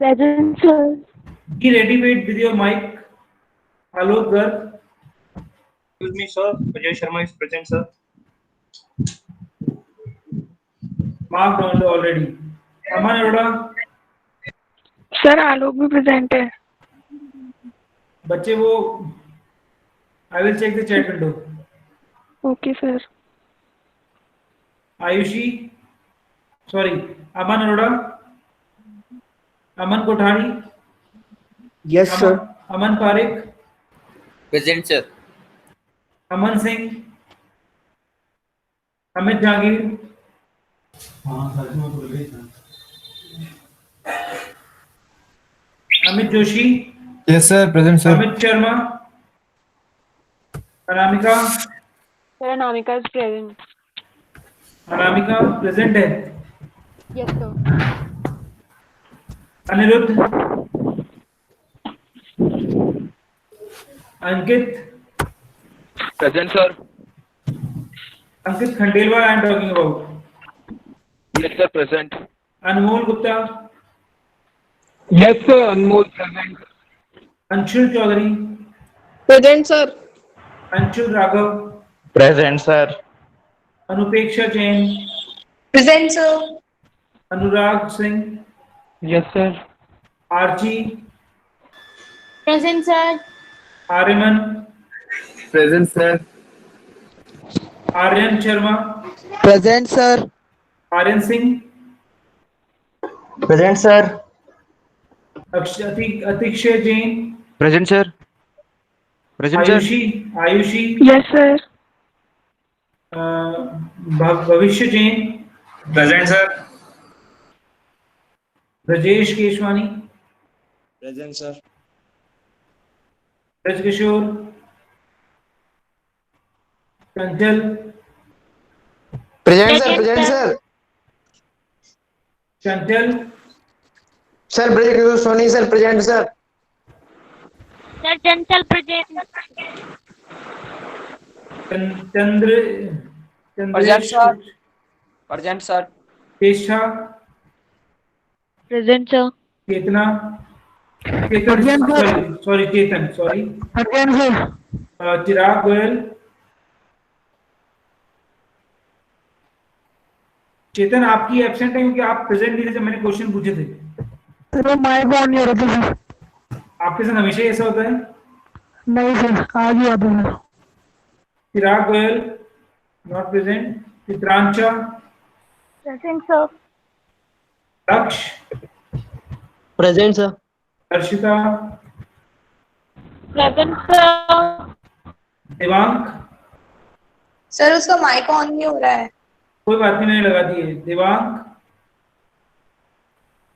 Present, sir. be ready with your mic. Alok Garg, Excuse me, sir. Vijay Sharma is present, sir. marked on already. Aman Arora, Sir, आलोक भी present है. बच्चे वो I will check the chat window. Okay, sir. Ayushi, sorry, Aman Arora, Aman Kothari, Yes, sir. Aman Pareek, Present, sir. Aman Singh, Amit Jahangir, Amit Joshi, Yes, sir. Present, sir. Amit Sharma, Anamika, Sir, Anamika is present. Anamika present है, Yes, sir. Aniruddh, Ankit, Present, sir. Ankit Khandelwal I am talking about, Yes, sir. Present. Anmol Gupta, Yes, sir. Anmol, present. Anshul Chaudhary, Present, sir. Anshul Raghav, present sir. Anupeksha Jain, Present, sir. Anurag Singh, Yes, sir. Aarji, Present, sir. Aryaman, Present, sir. Aryan Sharma, Present, sir. Aryan Singh, Present, sir. Atikshay Jain, present sir. Present sir. Ayushi, Yes, sir. भविष्य Jain, Present, sir. Brajesh Keswani, Present, sir. Braj किशोर, चंचल, Present, sir. Present, sir. चंचल, Sir, Braj Soni, sir. Present, sir. Sir, Chanchal present. चंद्र, Present, sir. Present, sir. केशा, Present, sir. चेतना, चेतन, sorry चेतन, sorry, Present, sir. चिराग गोयल, चेतन आपकी absent है क्योंकि आप present नहीं थे जब मैंने question पूछे थे। सर माइक ऑन नहीं हो रहा था सर। आपके साथ हमेशा ऐसा होता है? नहीं सर, आज ही आता है। Chirag Goyal not present, Chitransha, present sir. Lakshya, Present, sir. Harshita, present sir. Divank, sir उसका माइक ऑन नहीं हो रहा है। कोई बात नहीं, मैंने लगा दिए। देवांग,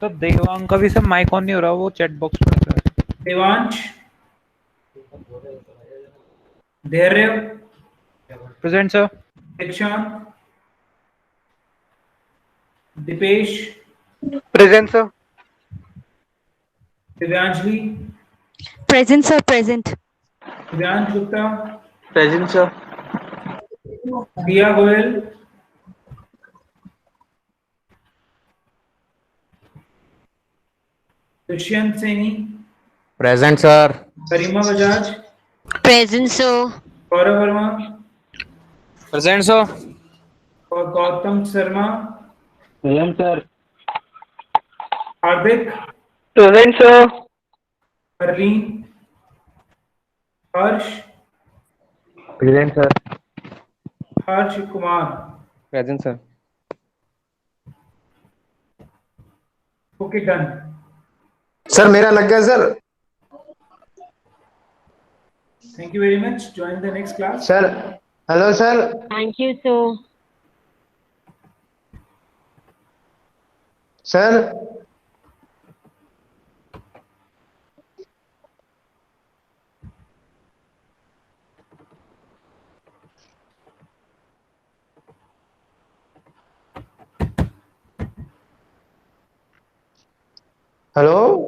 तो देवांग का भी सर माइक ऑन नहीं हो रहा, वो चैट बॉक्स में लग रहा है। देवांश, धैर्य, present sir. Dikshant, Deepesh, present sir. Divyanjali, present sir, present. Divyansh Gupta, present sir. Diya Goyal, Dushyant Saini, present sir. Karima Bajaj, present sir. Gaurav Verma present sir. और Gautam Sharma, present sir. Hardik, present sir. Harleen, Harsh, present sir. Harsh Kumar. Present sir. Okay, done. Sir मेरा लग गया सर। Thank you very much. Join the next class. Sir hello sir. Thank you sir. Sir hello.